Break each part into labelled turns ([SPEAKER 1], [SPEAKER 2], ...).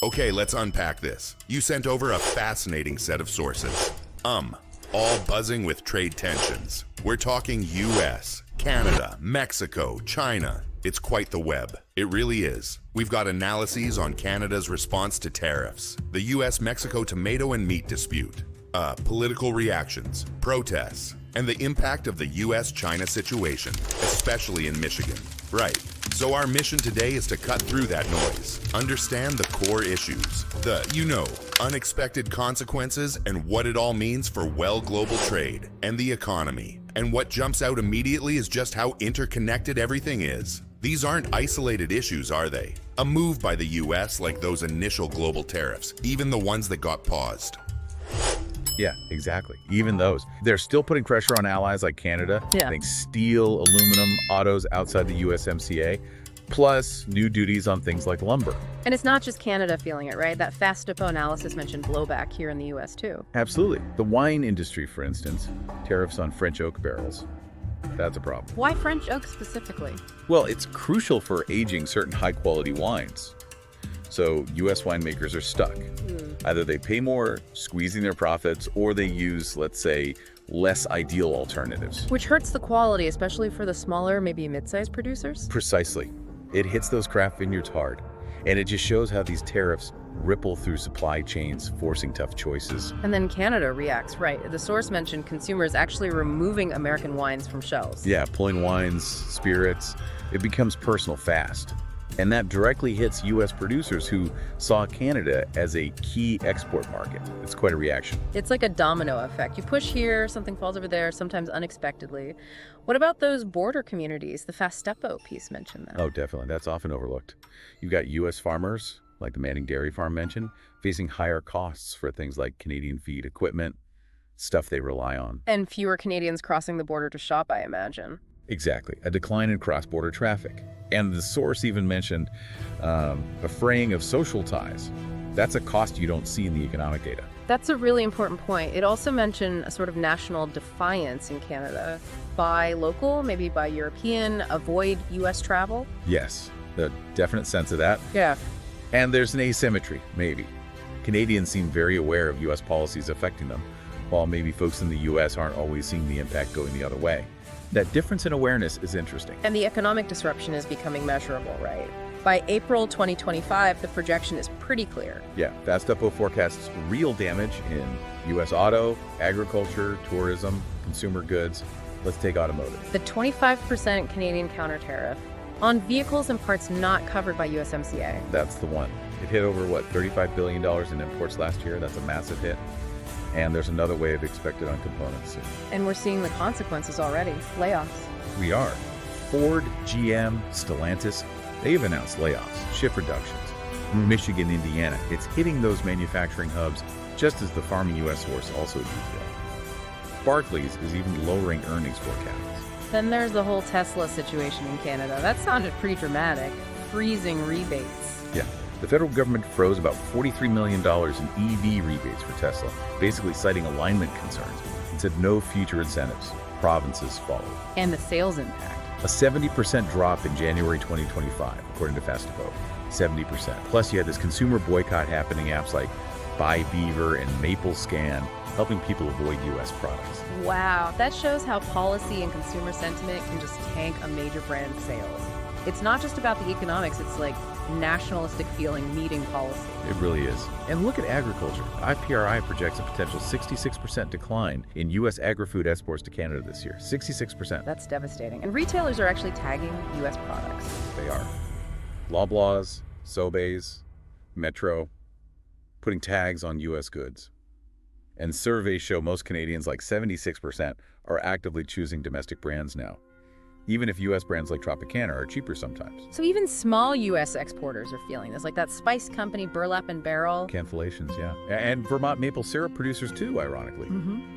[SPEAKER 1] Okay, let's unpack this. You sent over a fascinating set of sources. All buzzing with trade tensions. We're talking U.S., Canada, Mexico, China. It's quite the web. It really is. We've got analyses on Canada's response to tariffs, the U.S.-Mexico tomato and meat dispute, political reactions, protests, and the impact of the U.S.-China situation, especially in Michigan. Right. So our mission today is to cut through that noise, understand the core issues, unexpected consequences, and what it all means for global trade and the economy. And what jumps out immediately is just how interconnected everything is. These aren't isolated issues, are they? A move by the U.S. like those initial global tariffs, even the ones that got paused.
[SPEAKER 2] Yeah, exactly. Even those. They're still putting pressure on allies like Canada.
[SPEAKER 3] Yeah.
[SPEAKER 2] I think steel, aluminum, autos outside the USMCA, plus new duties on things like lumber.
[SPEAKER 3] And it's not just Canada feeling it, right? That Fast Depot analysis mentioned blowback here in the U.S. too.
[SPEAKER 2] Absolutely. The wine industry, for instance, tariffs on French oak barrels. That's a problem.
[SPEAKER 3] Why French oak specifically?
[SPEAKER 2] Well, it's crucial for aging certain high-quality wines. So U.S. winemakers are stuck. Either they pay more, squeezing their profits, or they use, let's say, less ideal alternatives.
[SPEAKER 3] Which hurts the quality, especially for the smaller, maybe mid-sized producers?
[SPEAKER 2] Precisely. It hits those craft vineyards hard. And it just shows how these tariffs ripple through supply chains, forcing tough choices.
[SPEAKER 3] And then Canada reacts, right? The source mentioned consumers actually removing American wines from shelves.
[SPEAKER 2] Yeah, pulling wines, spirits. It becomes personal fast. And that directly hits U.S. producers who saw Canada as a key export market. It's quite a reaction.
[SPEAKER 3] It's like a domino effect. You push here, something falls over there, sometimes unexpectedly. What about those border communities? The Fast Depot piece mentioned that.
[SPEAKER 2] Oh, definitely. That's often overlooked. You've got U.S. farmers, like the Manning Dairy Farm mentioned, facing higher costs for things like Canadian feed equipment, stuff they rely on.
[SPEAKER 3] And fewer Canadians crossing the border to shop, I imagine.
[SPEAKER 2] Exactly. A decline in cross-border traffic. And the source even mentioned a fraying of social ties. That's a cost you don't see in the economic data.
[SPEAKER 3] That's a really important point. It also mentioned a sort of national defiance in Canada. Buy local, maybe buy European, avoid U.S. travel.
[SPEAKER 2] Yes, a definite sense of that.
[SPEAKER 3] Yeah.
[SPEAKER 2] And there's an asymmetry, maybe. Canadians seem very aware of U.S. policies affecting them, while maybe folks in the U.S. aren't always seeing the impact going the other way. That difference in awareness is interesting.
[SPEAKER 3] And the economic disruption is becoming measurable, right? By April 2025, the projection is pretty clear.
[SPEAKER 2] Yeah, Fast Depot forecasts real damage in U.S. auto, agriculture, tourism, consumer goods. Let's take automotive.
[SPEAKER 3] The 25% Canadian counter tariff on vehicles and parts not covered by USMCA.
[SPEAKER 2] That's the one. It hit over, $35 billion in imports last year. That's a massive hit. And there's another wave expected on components soon.
[SPEAKER 3] And we're seeing the consequences already. Layoffs.
[SPEAKER 2] We are. Ford, GM, Stellantis, they've announced layoffs, shift reductions. Michigan, Indiana, it's hitting those manufacturing hubs, just as the Farming U.S. source also detailed. Barclays is even lowering earnings forecasts.
[SPEAKER 3] Then there's the whole Tesla situation in Canada. That sounded pretty dramatic. Freezing rebates.
[SPEAKER 2] Yeah. The federal government froze about $43 million in EV rebates for Tesla, basically citing alignment concerns, and said no future incentives. Provinces followed.
[SPEAKER 3] And the sales impact.
[SPEAKER 2] A 70% drop in January 2025, according to Fast Depot. 70%. Plus, you had this consumer boycott happening, apps like Buy Beaver and MapleScan, helping people avoid U.S. products.
[SPEAKER 3] Wow, that shows how policy and consumer sentiment can just tank a major brand's sales. It's not just about the economics, it's like nationalistic feeling meeting policy.
[SPEAKER 2] It really is. And look at agriculture. IPRI projects a potential 66% decline in U.S. agri-food exports to Canada this year. 66%.
[SPEAKER 3] That's devastating. And retailers are actually tagging U.S. products.
[SPEAKER 2] They are. Loblaws, Sobeys, Metro, putting tags on U.S. goods. And surveys show most Canadians, like 76%, are actively choosing domestic brands now, even if U.S. brands like Tropicana are cheaper sometimes.
[SPEAKER 3] So even small U.S. exporters are feeling this, like that spice company, Burlap and Barrel.
[SPEAKER 2] Cancellations, yeah. And Vermont maple syrup producers too, ironically.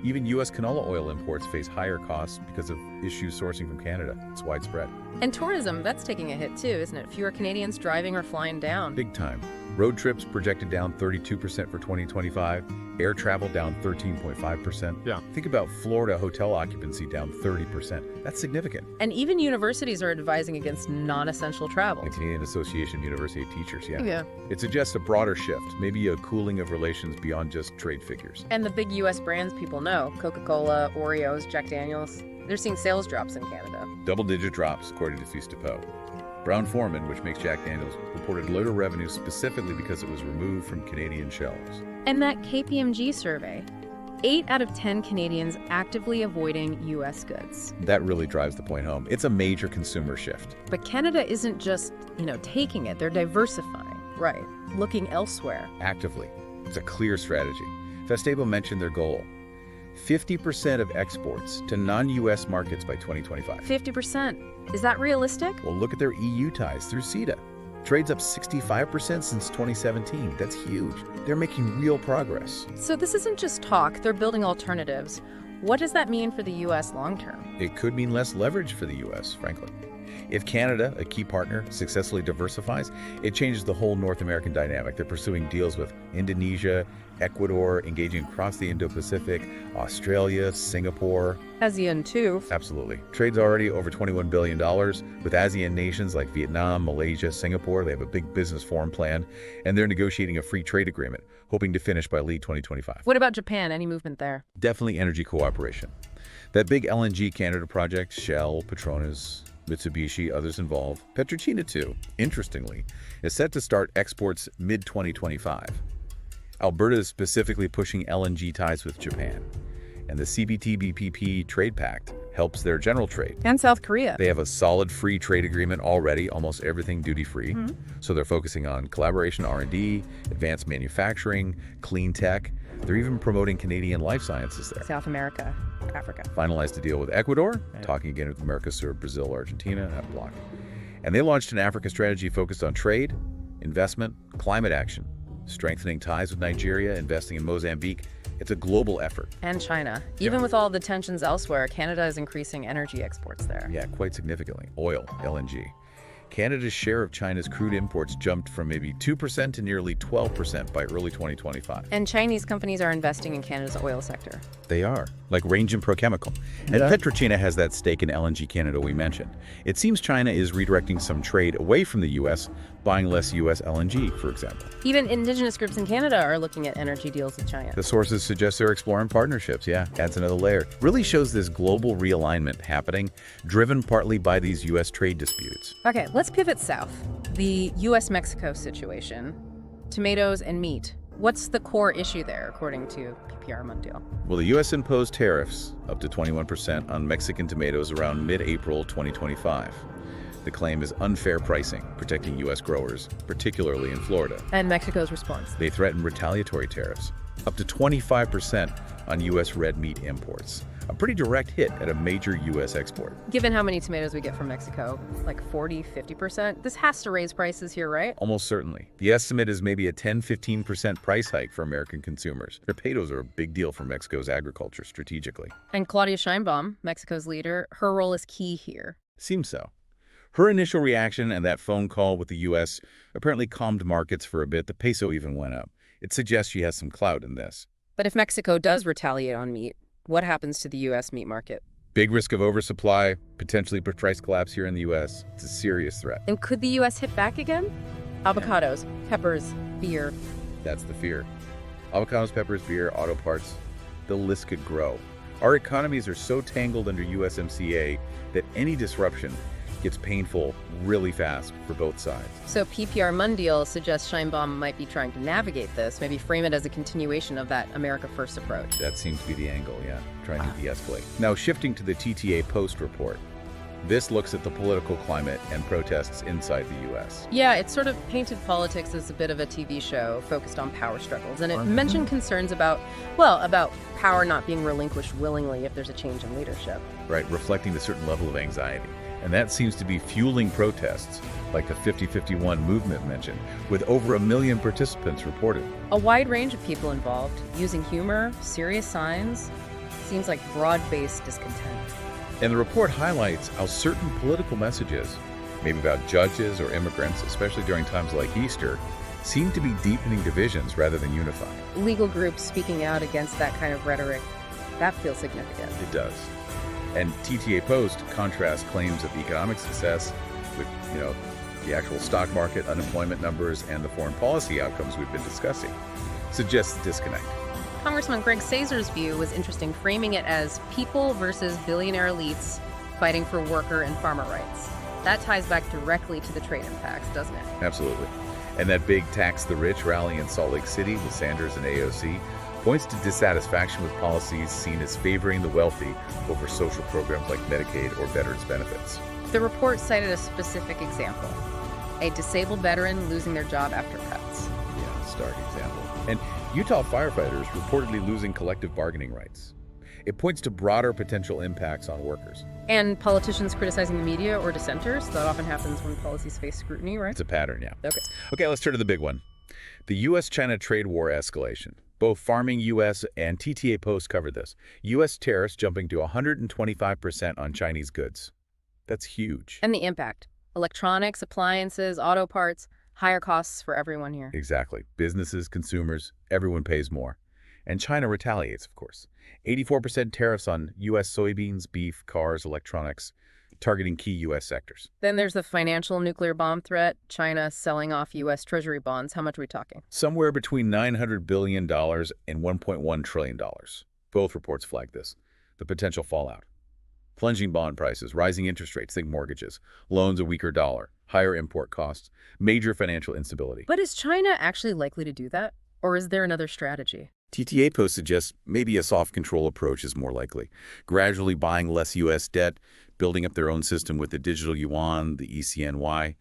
[SPEAKER 2] Even U.S. canola oil imports face higher costs because of issues sourcing from Canada. It's widespread.
[SPEAKER 3] And tourism, that's taking a hit too, isn't it? Fewer Canadians driving or flying down.
[SPEAKER 2] Big time. Road trips projected down 32% for 2025. Air travel down 13.5%.
[SPEAKER 4] Yeah.
[SPEAKER 2] Think about Florida hotel occupancy down 30%. That's significant.
[SPEAKER 3] And even universities are advising against non-essential travel.
[SPEAKER 2] The Canadian Association of University Teachers,
[SPEAKER 3] Yeah.
[SPEAKER 2] It suggests a broader shift, maybe a cooling of relations beyond just trade figures.
[SPEAKER 3] And the big U.S. brands people know, Coca-Cola, Oreos, Jack Daniels, they're seeing sales drops in Canada.
[SPEAKER 2] Double-digit drops, according to Feast Depot. Brown-Forman, which makes Jack Daniels, reported lower revenue specifically because it was removed from Canadian shelves.
[SPEAKER 3] And that KPMG survey, 8 out of 10 Canadians actively avoiding U.S. goods.
[SPEAKER 2] That really drives the point home. It's a major consumer shift.
[SPEAKER 3] But Canada isn't just, taking it, they're diversifying. Right. Looking elsewhere.
[SPEAKER 2] Actively. It's a clear strategy. Festebo mentioned their goal. 50% of exports to non-U.S. markets by 2025.
[SPEAKER 3] 50%. Is that realistic?
[SPEAKER 2] Well, look at their EU ties through CETA. Trade's up 65% since 2017. That's huge. They're making real progress.
[SPEAKER 3] So this isn't just talk, they're building alternatives. What does that mean for the U.S. long term?
[SPEAKER 2] It could mean less leverage for the U.S., frankly. If Canada, a key partner, successfully diversifies, it changes the whole North American dynamic. They're pursuing deals with Indonesia, Ecuador, engaging across the Indo-Pacific, Australia, Singapore.
[SPEAKER 3] ASEAN too.
[SPEAKER 2] Absolutely. Trade's already over $21 billion. With ASEAN nations like Vietnam, Malaysia, Singapore, they have a big business forum plan, and they're negotiating a free trade agreement, hoping to finish by late 2025.
[SPEAKER 3] What about Japan? Any movement there?
[SPEAKER 2] Definitely energy cooperation. That big LNG Canada project, Shell, Petronas, Mitsubishi, others involved. PetroChina, too, interestingly, is set to start exports mid-2025. Alberta is specifically pushing LNG ties with Japan. And the CPTPP Trade Pact helps their general trade.
[SPEAKER 3] And South Korea.
[SPEAKER 2] They have a solid free trade agreement already, almost everything duty-free. So they're focusing on collaboration R&D, advanced manufacturing, clean tech. They're even promoting Canadian life sciences there.
[SPEAKER 3] South America, Africa.
[SPEAKER 2] Finalized a deal with Ecuador, talking again with Mercosur, Brazil, Argentina, that bloc. And they launched an Africa strategy focused on trade, investment, climate action, strengthening ties with Nigeria, investing in Mozambique. It's a global effort.
[SPEAKER 3] And China. Even with all the tensions elsewhere, Canada is increasing energy exports there.
[SPEAKER 2] Yeah, quite significantly. Oil, LNG. Canada's share of China's crude imports jumped from maybe 2% to nearly 12% by early 2025.
[SPEAKER 3] And Chinese companies are investing in Canada's oil sector.
[SPEAKER 2] They are, like Range and Prochemical. And PetroChina has that stake in LNG Canada we mentioned. It seems China is redirecting some trade away from the U.S., buying less U.S. LNG, for example.
[SPEAKER 3] Even indigenous groups in Canada are looking at energy deals with China.
[SPEAKER 2] The sources suggest they're exploring partnerships. Yeah, adds another layer. Really shows this global realignment happening, driven partly by these U.S. trade disputes.
[SPEAKER 3] Okay, let's pivot south. The U.S.-Mexico situation. Tomatoes and meat. What's the core issue there, according to PPR Mundial?
[SPEAKER 2] Well, the U.S. imposed tariffs up to 21% on Mexican tomatoes around mid-April 2025. The claim is unfair pricing, protecting U.S. growers, particularly in Florida.
[SPEAKER 3] And Mexico's response?
[SPEAKER 2] They threatened retaliatory tariffs, up to 25% on U.S. red meat imports. A pretty direct hit at a major U.S. export.
[SPEAKER 3] Given how many tomatoes we get from Mexico, like 40, 50%, this has to raise prices here, right?
[SPEAKER 2] Almost certainly. The estimate is maybe a 10-15% price hike for American consumers. Potatoes are a big deal for Mexico's agriculture strategically.
[SPEAKER 3] And Claudia Sheinbaum, Mexico's leader, her role is key here.
[SPEAKER 2] Seems so. Her initial reaction and that phone call with the U.S. apparently calmed markets for a bit. The peso even went up. It suggests she has some clout in this.
[SPEAKER 3] But if Mexico does retaliate on meat, what happens to the U.S. meat market?
[SPEAKER 2] Big risk of oversupply, potentially price collapse here in the U.S. It's a serious threat.
[SPEAKER 3] And could the U.S. hit back again? Avocados, peppers, beer.
[SPEAKER 2] That's the fear. Avocados, peppers, beer, auto parts, the list could grow. Our economies are so tangled under USMCA that any disruption gets painful really fast for both sides.
[SPEAKER 3] So PPR Mundial suggests Sheinbaum might be trying to navigate this, maybe frame it as a continuation of that America First approach.
[SPEAKER 2] That seems to be the angle, yeah, trying to de-escalate. Now, shifting to the TTA Post report. This looks at the political climate and protests inside the U.S.
[SPEAKER 3] Yeah, it sort of painted politics as a bit of a TV show focused on power struggles. And it mentioned concerns about power not being relinquished willingly if there's a change in leadership.
[SPEAKER 2] Right, reflecting a certain level of anxiety. And that seems to be fueling protests, like the 50-51 movement mentioned, with over 1 million participants reported.
[SPEAKER 3] A wide range of people involved, using humor, serious signs. Seems like broad-based discontent.
[SPEAKER 2] And the report highlights how certain political messages, maybe about judges or immigrants, especially during times like Easter, seem to be deepening divisions rather than unifying.
[SPEAKER 3] Legal groups speaking out against that kind of rhetoric, that feels significant.
[SPEAKER 2] It does. And TTA Post contrasts claims of economic success with, the actual stock market, unemployment numbers, and the foreign policy outcomes we've been discussing. Suggests a disconnect.
[SPEAKER 3] Congressman Greg Sazer's view was interesting, framing it as people versus billionaire elites fighting for worker and farmer rights. That ties back directly to the trade impacts, doesn't it?
[SPEAKER 2] Absolutely. And that big tax the rich rally in Salt Lake City with Sanders and AOC points to dissatisfaction with policies seen as favoring the wealthy over social programs like Medicaid or veterans benefits.
[SPEAKER 3] The report cited a specific example, a disabled veteran losing their job after cuts.
[SPEAKER 2] Yeah, stark example. And Utah firefighters reportedly losing collective bargaining rights. It points to broader potential impacts on workers.
[SPEAKER 3] And politicians criticizing the media or dissenters. That often happens when policies face scrutiny, right?
[SPEAKER 2] It's a pattern, yeah.
[SPEAKER 3] Okay.
[SPEAKER 2] Okay, let's turn to the big one. The U.S.-China trade war escalation. Both Farming U.S. and TTA Post covered this. U.S. tariffs jumping to 125% on Chinese goods. That's huge.
[SPEAKER 3] And the impact. Electronics, appliances, auto parts, higher costs for everyone here.
[SPEAKER 2] Exactly. Businesses, consumers, everyone pays more. And China retaliates, of course. 84% tariffs on U.S. soybeans, beef, cars, electronics, targeting key U.S. sectors.
[SPEAKER 3] Then there's the financial nuclear bomb threat, China selling off U.S. Treasury bonds. How much are we talking?
[SPEAKER 2] Somewhere between $900 billion and $1.1 trillion. Both reports flag this. The potential fallout. Plunging bond prices, rising interest rates, think mortgages, loans a weaker dollar, higher import costs, major financial instability.
[SPEAKER 3] But is China actually likely to do that? Or is there another strategy?
[SPEAKER 2] TTA Post suggests maybe a soft control approach is more likely, gradually buying less U.S. debt, building up their own system with the digital yuan, the ECNY.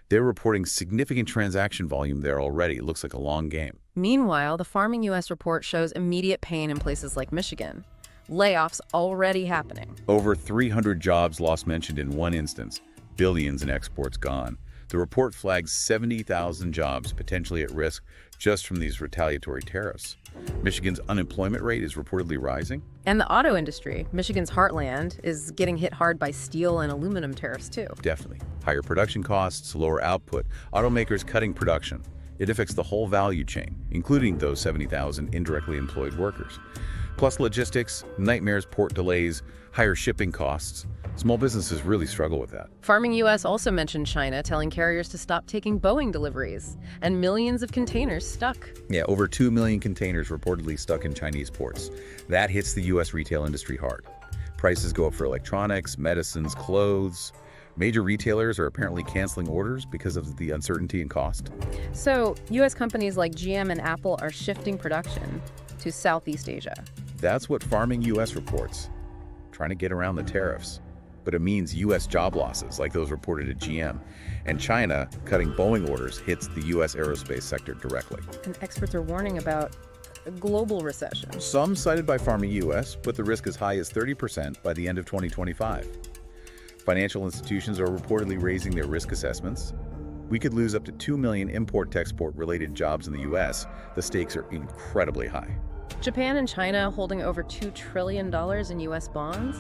[SPEAKER 2] They're reporting significant transaction volume there already. It looks like a long game.
[SPEAKER 3] Meanwhile, the Farming U.S. report shows immediate pain in places like Michigan. Layoffs already happening.
[SPEAKER 2] Over 300 jobs lost mentioned in one instance, billions in exports gone. The report flags 70,000 jobs potentially at risk just from these retaliatory tariffs. Michigan's unemployment rate is reportedly rising.
[SPEAKER 3] And the auto industry, Michigan's heartland, is getting hit hard by steel and aluminum tariffs too.
[SPEAKER 2] Definitely. Higher production costs, lower output, automakers cutting production. It affects the whole value chain, including those 70,000 indirectly employed workers. Plus logistics, nightmares, port delays, higher shipping costs. Small businesses really struggle with that.
[SPEAKER 3] Farming U.S. also mentioned China telling carriers to stop taking Boeing deliveries, and millions of containers stuck.
[SPEAKER 2] Yeah, over 2 million containers reportedly stuck in Chinese ports. That hits the U.S. retail industry hard. Prices go up for electronics, medicines, clothes. Major retailers are apparently canceling orders because of the uncertainty and cost.
[SPEAKER 3] So, U.S. companies like GM and Apple are shifting production to Southeast Asia.
[SPEAKER 2] That's what Farming U.S. reports, trying to get around the tariffs. But it means U.S. job losses, like those reported at GM. And China cutting Boeing orders hits the U.S. aerospace sector directly.
[SPEAKER 3] And experts are warning about a global recession.
[SPEAKER 2] Some cited by Farming U.S. put the risk as high as 30% by the end of 2025. Financial institutions are reportedly raising their risk assessments. We could lose up to 2 million import-export related jobs in the U.S. The stakes are incredibly high.
[SPEAKER 3] Japan and China holding over $2 trillion in U.S. bonds?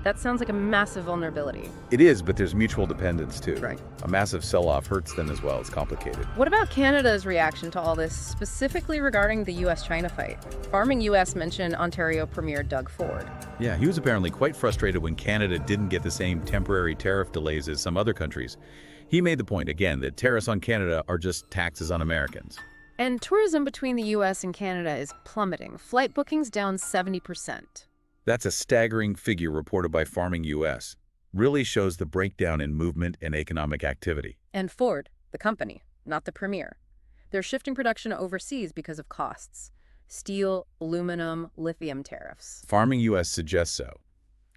[SPEAKER 3] That sounds like a massive vulnerability.
[SPEAKER 2] It is, but there's mutual dependence too.
[SPEAKER 3] Right.
[SPEAKER 2] A massive sell-off hurts them as well. It's complicated.
[SPEAKER 3] What about Canada's reaction to all this, specifically regarding the U.S.-China fight? Farming U.S. mentioned Ontario Premier Doug Ford.
[SPEAKER 2] Yeah, he was apparently quite frustrated when Canada didn't get the same temporary tariff delays as some other countries. He made the point, again, that tariffs on Canada are just taxes on Americans.
[SPEAKER 3] And tourism between the U.S. and Canada is plummeting. Flight bookings down 70%.
[SPEAKER 2] That's a staggering figure reported by Farming U.S. Really shows the breakdown in movement and economic activity.
[SPEAKER 3] And Ford, the company, not the premier. They're shifting production overseas because of costs. Steel, aluminum, lithium tariffs.
[SPEAKER 2] Farming U.S. suggests so.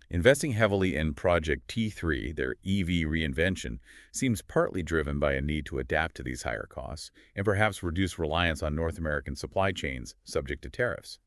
[SPEAKER 2] Investing heavily in Project T3, their EV reinvention, seems partly driven by a need to adapt to these higher costs and perhaps reduce reliance on North American supply chains subject to tariffs.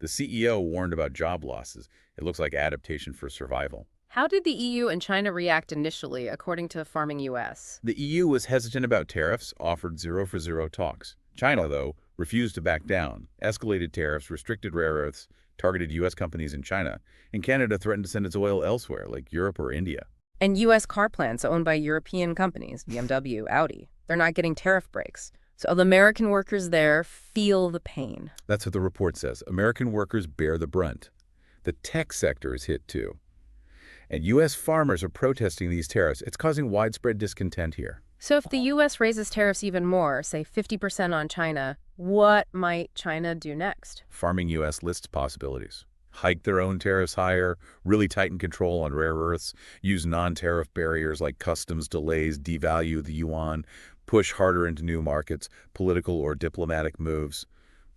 [SPEAKER 2] The CEO warned about job losses. It looks like adaptation for survival.
[SPEAKER 3] How did the EU and China react initially, according to Farming U.S.?
[SPEAKER 2] The EU was hesitant about tariffs, offered zero-for-zero talks. China, though, refused to back down, escalated tariffs, restricted rare earths, targeted U.S. companies in China, and Canada threatened to send its oil elsewhere, like Europe or India.
[SPEAKER 3] And U.S. car plants owned by European companies, BMW, Audi, they're not getting tariff breaks. So the American workers there feel the pain.
[SPEAKER 2] That's what the report says. American workers bear the brunt. The tech sector is hit too. And U.S. farmers are protesting these tariffs. It's causing widespread discontent here.
[SPEAKER 3] So if the U.S. raises tariffs even more, say 50% on China, what might China do next?
[SPEAKER 2] Farming U.S. lists possibilities. Hike their own tariffs higher, really tighten control on rare earths, use non-tariff barriers like customs delays, devalue the yuan, push harder into new markets, political or diplomatic moves.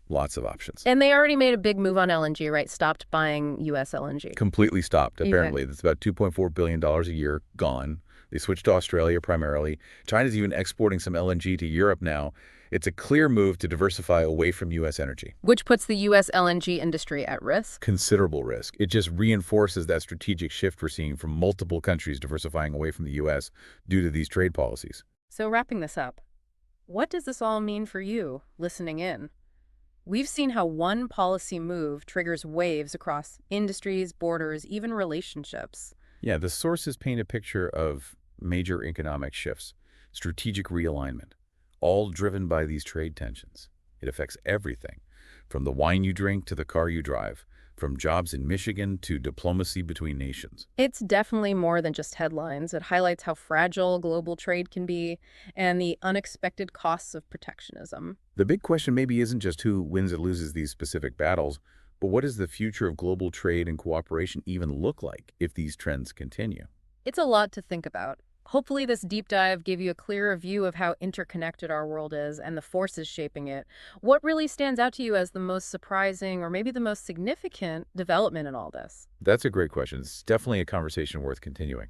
[SPEAKER 2] Lots of options.
[SPEAKER 3] And they already made a big move on LNG, right? Stopped buying U.S. LNG.
[SPEAKER 2] Completely stopped, apparently.
[SPEAKER 3] Okay.
[SPEAKER 2] That's about $2.4 billion a year gone. They switched to Australia primarily. China's even exporting some LNG to Europe now. It's a clear move to diversify away from U.S. energy.
[SPEAKER 3] Which puts the U.S. LNG industry at risk.
[SPEAKER 2] Considerable risk. It just reinforces that strategic shift we're seeing from multiple countries diversifying away from the U.S. due to these trade policies.
[SPEAKER 3] So wrapping this up, what does this all mean for you listening in? We've seen how one policy move triggers waves across industries, borders, even relationships.
[SPEAKER 2] Yeah, the sources paint a picture of major economic shifts, strategic realignment, all driven by these trade tensions. It affects everything, from the wine you drink to the car you drive, from jobs in Michigan to diplomacy between nations.
[SPEAKER 3] It's definitely more than just headlines. It highlights how fragile global trade can be and the unexpected costs of protectionism.
[SPEAKER 2] The big question maybe isn't just who wins or loses these specific battles, but what does the future of global trade and cooperation even look like if these trends continue?
[SPEAKER 3] It's a lot to think about. Hopefully this deep dive gave you a clearer view of how interconnected our world is and the forces shaping it. What really stands out to you as the most surprising or maybe the most significant development in all this?
[SPEAKER 2] That's a great question. It's definitely a conversation worth continuing.